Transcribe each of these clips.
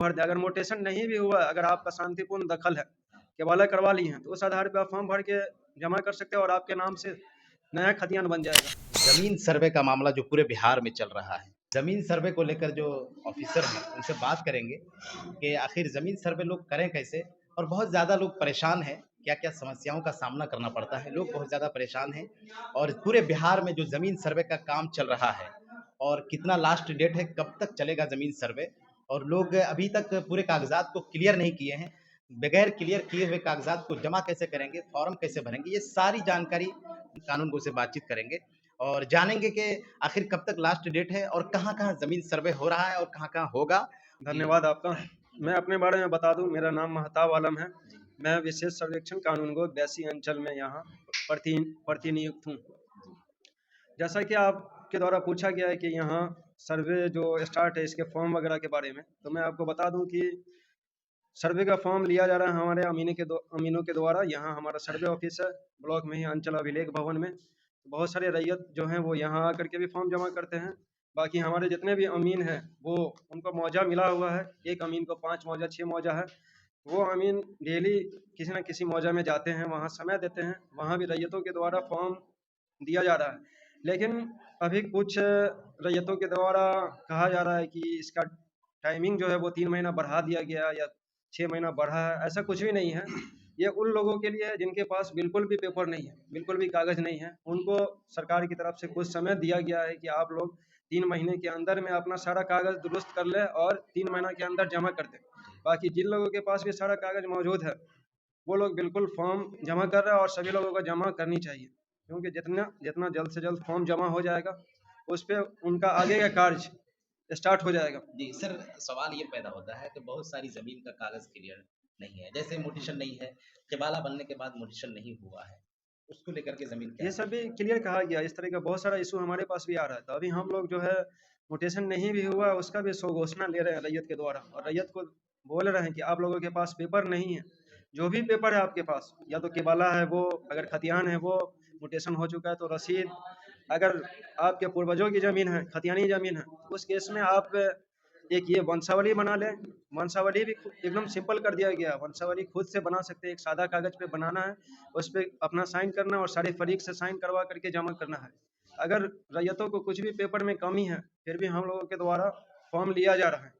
भर दें। अगर म्यूटेशन नहीं भी हुआ, अगर आपका शांतिपूर्ण दखल है, केवाला करवा लिए हैं, तो उस आधार पे आप फॉर्म भर के जमा कर सकते हैं और आपके नाम से नया खतियान बन जाएगा। जमीन सर्वे का मामला जो पूरे बिहार में चल रहा है, जमीन सर्वे को लेकर जो ऑफिसर हैं उनसे बात करेंगे कि आखिर जमीन सर्वे लोग करें कैसे, और बहुत ज़्यादा लोग परेशान हैं, क्या क्या समस्याओं का सामना करना पड़ता है, लोग बहुत ज़्यादा परेशान हैं। और पूरे बिहार में जो जमीन सर्वे का काम चल रहा है और कितना लास्ट डेट है, कब तक चलेगा जमीन सर्वे, और लोग अभी तक पूरे कागजात को क्लियर नहीं किए हैं, बगैर क्लियर किए हुए कागजात को जमा कैसे करेंगे, फॉर्म कैसे भरेंगे, ये सारी जानकारी कानून गो से बातचीत करेंगे और जानेंगे कि आखिर कब तक लास्ट डेट है और कहाँ-कहाँ ज़मीन सर्वे हो रहा है और कहाँ-कहाँ होगा। धन्यवाद आपका। मैं अपने बारे में बता दूं, मेरा नाम महताब आलम है। मैं विशेष सर्वेक्षण कानूनगो बैसी अंचल में यहाँ प्रतिनियुक्त हूँ। जैसा कि आपके द्वारा पूछा गया है कि यहाँ सर्वे जो स्टार्ट है इसके फॉर्म वगैरह के बारे में, तो मैं आपको बता दूं कि सर्वे का फॉर्म लिया जा रहा है हमारे अमीनों के द्वारा। यहाँ हमारा सर्वे ऑफिस है ब्लॉक में ही, अंचल अभिलेख भवन में। बहुत सारे रैयत जो हैं वो यहाँ आकर के भी फॉर्म जमा करते हैं। बाकी हमारे जितने भी अमीन हैं वो उनको मौजा मिला हुआ है, एक अमीन को 5 मौजा 6 मौजा है। वो अमीन डेली किसी न किसी मौजा में जाते हैं, वहाँ समय देते हैं, वहाँ भी रैयतों के द्वारा फॉर्म दिया जा रहा है। लेकिन अभी कुछ रैयतों के द्वारा कहा जा रहा है कि इसका टाइमिंग जो है वो 3 महीना बढ़ा दिया गया या 6 महीना बढ़ा है। ऐसा कुछ भी नहीं है। ये उन लोगों के लिए है जिनके पास बिल्कुल भी पेपर नहीं है, बिल्कुल भी कागज़ नहीं है। उनको सरकार की तरफ से कुछ समय दिया गया है कि आप लोग 3 महीने के अंदर में अपना सारा कागज़ दुरुस्त कर लें और 3 महीना के अंदर जमा कर दें। बाकी जिन लोगों के पास भी सारा कागज़ मौजूद है, वो लोग बिल्कुल फॉर्म जमा कर रहे हैं और सभी लोगों को जमा करनी चाहिए, क्योंकि जितना जितना जल्द से जल्द फॉर्म जमा हो जाएगा, उस पे उनका आगे का कार्य स्टार्ट हो जाएगा। जी सर, सवाल ये पैदा होता है कि बहुत सारी ज़मीन का कागज़ क्लियर नहीं है, जैसे म्यूटेशन नहीं है, केबाला बनने के बाद म्यूटेशन नहीं हुआ है, उसको लेकर के ज़मीन क्या ये है? सब भी क्लियर कहा गया। इस तरह का बहुत सारा इशू हमारे पास भी आ रहा है। तो अभी हम लोग जो है म्यूटेशन नहीं भी हुआ उसका भी स्वघोषणा ले रहे हैं रैयत के द्वारा, और रैयत को बोल रहे हैं कि आप लोगों के पास पेपर नहीं है, जो भी पेपर है आपके पास, या तो केबाला है वो, अगर खतियान है वो, म्यूटेशन हो चुका है तो रसीद, अगर आपके पूर्वजों की ज़मीन है, खतियानी ज़मीन है, तो उस केस में आप एक ये वंशावली बना लें। वंशावली भी एकदम सिंपल कर दिया गया है। वंशावली खुद से बना सकते हैं, एक सादा कागज़ पे बनाना है, उस पे अपना साइन करना है और सारे फरीक से साइन करवा करके जमा करना है। अगर रैयतों को कुछ भी पेपर में कमी है, फिर भी हम लोगों के द्वारा फॉर्म लिया जा रहा है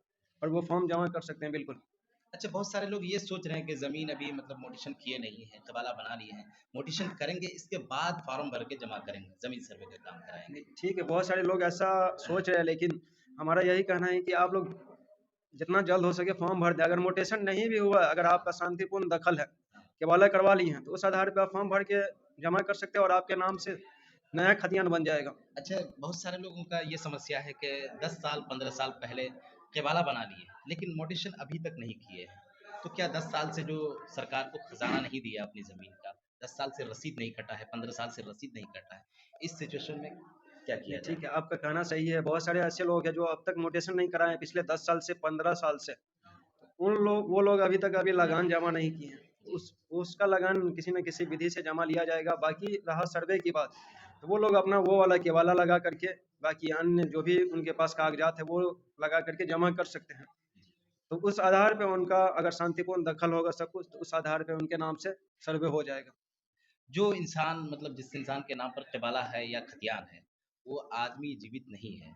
और वो फॉर्म जमा कर सकते हैं बिल्कुल। अच्छा, बहुत सारे लोग ये सोच रहे हैं कि ज़मीन अभी मतलब म्यूटेशन किए नहीं है, केबाला बना लिए हैं, म्यूटेशन करेंगे इसके बाद फॉर्म भर के जमा करेंगे, ज़मीन सर्वे का काम कराएँगे। ठीक है, बहुत सारे लोग ऐसा सोच रहे हैं, लेकिन हमारा यही कहना है कि आप लोग जितना जल्द हो सके फॉर्म भर दें। अगर म्यूटेशन नहीं भी हुआ, अगर आपका शांतिपूर्ण दखल है, केवाला करवा लिए हैं, तो उस आधार पे आप फॉर्म भर के जमा कर सकते हैं और आपके नाम से नया खतियान बन जाएगा। अच्छा, बहुत सारे लोगों का ये समस्या है कि 10 साल 15 साल पहले केबाला बना लिए, लेकिन म्यूटेशन अभी तक नहीं किए हैं। तो क्या 10 साल से जो सरकार को खजाना नहीं दिया अपनी ज़मीन का, 10 साल से रसीद नहीं कटा है, 15 साल से रसीद नहीं कटा है, इस सिचुएशन में क्या ये किया जाए? ठीक है, आपका कहना सही है। बहुत सारे ऐसे लोग हैं जो अब तक म्यूटेशन नहीं कराए हैं पिछले 10 साल से, 15 साल से। वो लोग अभी तक लगान जमा नहीं किए हैं। उसका लगान किसी न किसी विधि से जमा लिया जाएगा। बाकी रहा सर्वे की बात, तो वो लोग अपना वो वाला केवाला लगा करके, बाकी अन्य जो भी उनके पास कागजात है वो लगा करके जमा कर सकते हैं। तो उस आधार पे उनका अगर शांतिपूर्ण दखल होगा सब कुछ, तो उस आधार पे उनके नाम से सर्वे हो जाएगा। जो इंसान मतलब जिस इंसान के नाम पर केबाला है या खतियान है, वो आदमी जीवित नहीं है,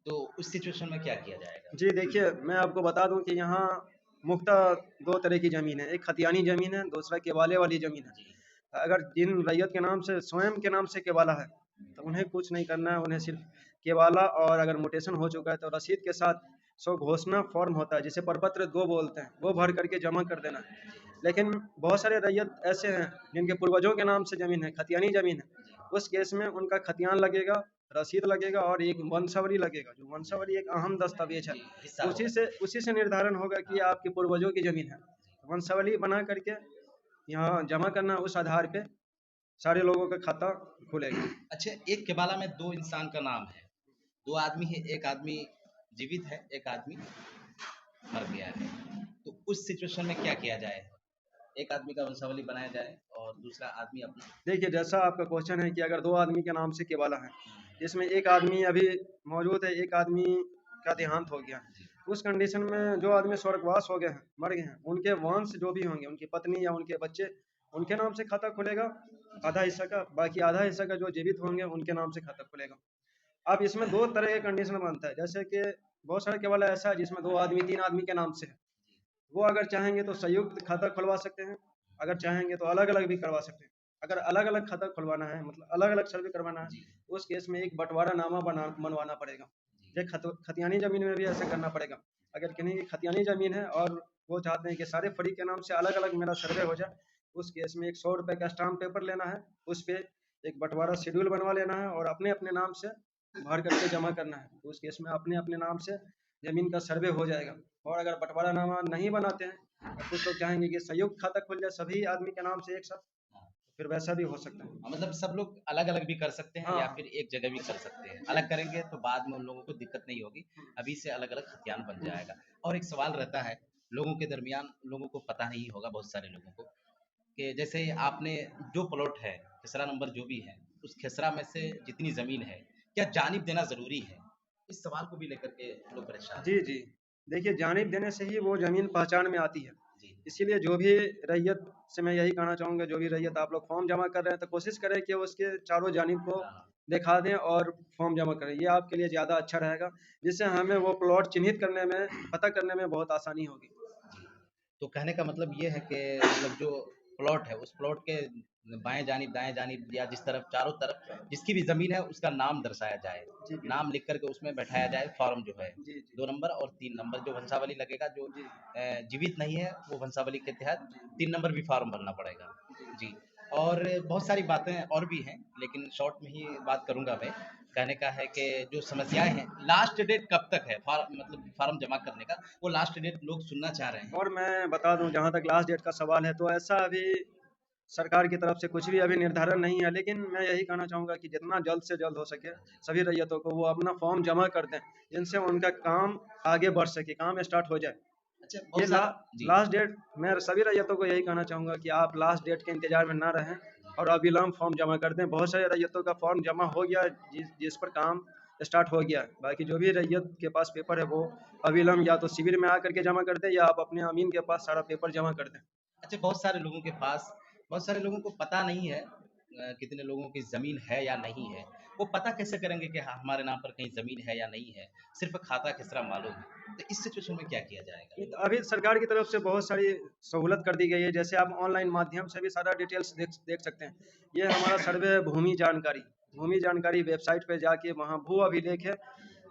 तो उस सिचुएशन में क्या किया जाएगा? जी देखिए, मैं आपको बता दूं कि यहाँ मुख्यतः 2 तरह की ज़मीन है, एक खतियानी ज़मीन है, दूसरा केवाले वाली ज़मीन है। जी। अगर जिन रैयत के नाम से, स्वयं के नाम से केवाला है, तो उन्हें कुछ नहीं करना है, उन्हें सिर्फ केवाला, और अगर म्यूटेशन हो चुका है तो रसीद के साथ स्वघोषणा फॉर्म होता है जिसे प्रपत्र 2 बोलते हैं, वो भर करके जमा कर देना है। लेकिन बहुत सारे रैयत ऐसे हैं जिनके पूर्वजों के नाम से ज़मीन है, खतियानी ज़मीन है, उस केस में उनका खतियान लगेगा, रसीद लगेगा और एक वंशावली लगेगा। जो वंशावली एक अहम दस्तावेज है, जी, हिस्सा होगा। उसी से निर्धारण होगा कि आपके पूर्वजों की ज़मीन है। वंशावली बना करके यहाँ जमा करना, उस आधार पे सारे लोगों का खाता खुलेगा। अच्छा, एक केबाला में 2 इंसान का नाम है, 2 आदमी है, एक आदमी जीवित है, एक आदमी मर गया है, तो उस सिचुएशन में क्या किया जाए? एक आदमी का वंशावली बनाया जाए और दूसरा आदमी अपना। देखिए, जैसा आपका क्वेश्चन है कि अगर 2 आदमी के नाम से केबाला है, जिसमें एक आदमी अभी मौजूद है, एक आदमी का देहांत हो गया, उस कंडीशन में जो आदमी स्वर्गवास हो गए हैं, मर गए हैं, उनके वंश जो भी होंगे, उनकी पत्नी या उनके बच्चे, उनके नाम से खाता खुलेगा आधा हिस्सा का, बाकी आधा हिस्सा का जो जीवित होंगे उनके नाम से खाता खुलेगा। अब इसमें दो तरह के कंडीशन बनता है, जैसे कि बहुत सारे केवल ऐसा है जिसमें 2 आदमी 3 आदमी के नाम से है, वो अगर चाहेंगे तो संयुक्त खाता खुलवा सकते हैं, अगर चाहेंगे तो अलग अलग भी करवा सकते हैं। अगर अलग अलग खाता खुलवाना है, मतलब अलग अलग सर्वे करवाना है, जी उस केस में एक बंटवारा नामा बनवाना पड़ेगा। ये खतियानी जमीन में भी ऐसा करना पड़ेगा। अगर किन्हीं की खतियानी जमीन है और वो चाहते हैं कि सारे फरीक के नाम से अलग अलग मेरा सर्वे हो जाए, उस केस में एक 100 रुपये का स्टाम्प पेपर लेना है, उस पर एक बंटवारा शेड्यूल बनवा लेना है और अपने अपने नाम से भर करके जमा करना है। तो उस केस में अपने अपने नाम से जमीन का सर्वे हो जाएगा। और अगर बंटवारा नामा नहीं बनाते हैं, कुछ लोग चाहेंगे कि संयुक्त खाता खुल जाए सभी आदमी के नाम से एक साथ, फिर वैसा भी हो सकता है। मतलब सब लोग अलग अलग भी कर सकते हैं या हाँ फिर एक जगह भी कर सकते हैं। अलग करेंगे तो बाद में उन लोगों को दिक्कत नहीं होगी, अभी से अलग अलग खतियान बन जाएगा। और एक सवाल रहता है लोगों के दरमियान, लोगों को पता नहीं होगा, बहुत सारे लोगों को, कि जैसे आपने जो प्लॉट है, खेसरा नंबर जो भी है, उस खेसरा में से जितनी ज़मीन है, क्या जानिब देना ज़रूरी है? इस सवाल को भी लेकर के लोग परेशान हैं। जी जी, देखिए जानिब देने से ही वो ज़मीन पहचान में आती है। जी, इसीलिए जो भी रैयत से मैं यही कहना चाहूँगा, जो भी रैयत आप लोग फॉर्म जमा कर रहे हैं तो कोशिश करें कि उसके चारों जानिब को हाँ, दिखा दें और फॉर्म जमा करें। ये आपके लिए ज़्यादा अच्छा रहेगा, जिससे हमें वो प्लॉट चिन्हित करने में, पता करने में बहुत आसानी होगी। जी। तो कहने का मतलब ये है कि मतलब जो प्लॉट है, उस प्लॉट के बाएँ जानिब, दाएँ जानिब या जिस तरफ चारों तरफ जिसकी भी ज़मीन है उसका नाम दर्शाया जाए। जी नाम बिल्कुल। लिख कर के उसमें बैठाया जाए फॉर्म जो है। जी जी 2 नंबर और 3 नंबर जो वंशावली लगेगा, जो जी जीवित नहीं है वो वंशावली के तहत जी 3 नंबर भी फॉर्म भरना पड़ेगा। जी जी, और बहुत सारी बातें और भी हैं, लेकिन शॉर्ट में ही बात करूँगा मैं। कहने का है कि जो समस्याएँ हैं, लास्ट डेट कब तक है मतलब फॉर्म जमा करने का? वो लास्ट डेट लोग सुनना चाह रहे हैं। और मैं बता दूं, जहां तक लास्ट डेट का सवाल है, तो ऐसा अभी सरकार की तरफ से कुछ भी अभी निर्धारण नहीं है, लेकिन मैं यही कहना चाहूँगा कि जितना जल्द से जल्द हो सके सभी रैयतों को वो अपना फॉर्म जमा कर दें, जिनसे उनका काम आगे बढ़ सके, काम स्टार्ट हो जाए। अच्छा, ये बहुत सारा जी, लास्ट डेट, मैं सभी रैयतों को यही कहना चाहूँगा कि आप लास्ट डेट के इंतजार में ना रहें और अविलंब फॉर्म जमा कर दें। बहुत सारे रैयतों का फॉर्म जमा हो गया, जिस पर काम स्टार्ट हो गया है। बाकी जो भी रैयत के पास पेपर है, वो अविलंब या तो शिविर में आकर के जमा कर दें या आप अपने अमीन के पास सारा पेपर जमा कर दें। अच्छा, बहुत सारे लोगों को पता नहीं है कितने लोगों की ज़मीन है या नहीं है। वो पता कैसे करेंगे कि हाँ, हमारे नाम पर कहीं ज़मीन है या नहीं है? सिर्फ़ खाता खेसरा मालूम है। तो इस सिचुएशन में क्या किया जाएगा? ये तो अभी सरकार की तरफ से बहुत सारी सहूलत कर दी गई है, जैसे आप ऑनलाइन माध्यम से भी सारा डिटेल्स देख सकते हैं। ये हमारा सर्वे है भूमि जानकारी वेबसाइट पे जाके वहाँ भू अभिलेख है,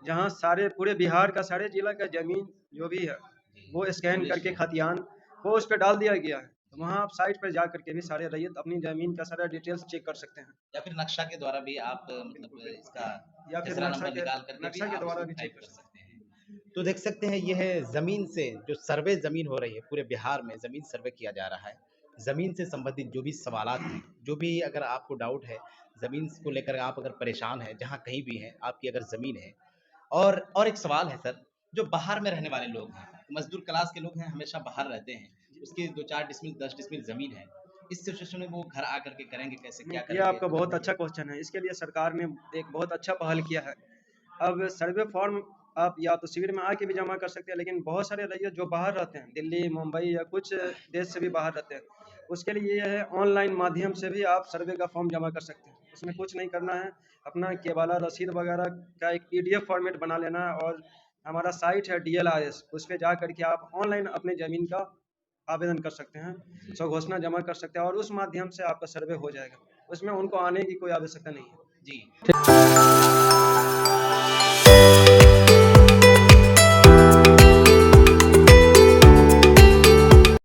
जहाँ सारे पूरे बिहार का सारे जिला का जमीन जो भी है जी, वो स्कैन लिस्ट करके में खतियान वो उस पर डाल दिया गया है। तो वहाँ आप साइट पर जा करके भी सारे रैयत अपनी ज़मीन का सारा डिटेल्स चेक कर सकते हैं। या फिर नक्शा के द्वारा भी आप बिल्कुल मतलब बिल्कुल, इसका या फिर खेसरा नंबर निकाल करके भी नक्शा के आप द्वारा उसको भी चेक टाइप कर कर सकते सकते हैं। तो देख सकते हैं ये है ज़मीन से जो सर्वे ज़मीन हो रही है, पूरे बिहार में ज़मीन सर्वे किया जा रहा है। ज़मीन से संबंधित जो भी सवालात हैं, जो भी अगर आपको डाउट है, ज़मीन को लेकर आप अगर परेशान हैं, जहाँ कहीं भी हैं, आपकी अगर ज़मीन है, और एक सवाल है सर, जो बाहर में रहने वाले लोग हैं, मज़दूर क्लास के लोग हैं, हमेशा बाहर रहते हैं, हैं। उसकी 2-4 डिसमिल 10 डिसमिल ज़मीन है, इस सिचुएशन में वो घर आकर के करेंगे कैसे, नहीं, क्या ये करेंगे? आपका बहुत अच्छा क्वेश्चन है। इसके लिए सरकार ने एक बहुत अच्छा पहल किया है। अब सर्वे फॉर्म आप या तो शिविर में आके भी जमा कर सकते हैं, लेकिन बहुत सारे रैयत जो बाहर रहते हैं, दिल्ली, मुंबई या कुछ देश से भी बाहर रहते हैं, उसके लिए ये है ऑनलाइन माध्यम से भी आप सर्वे का फॉर्म जमा कर सकते हैं। उसमें कुछ नहीं करना है, अपना केवाला रसीद वगैरह का एक पीडीएफ फॉर्मेट बना लेना है और हमारा साइट है डीएलआरएस, उस पे जा करके आप ऑनलाइन अपने ज़मीन का आवेदन कर सकते हैं, स्वघोषणा जमा कर सकते हैं और उस माध्यम से आपका सर्वे हो जाएगा। उसमें उनको आने की कोई आवश्यकता नहीं है। जी।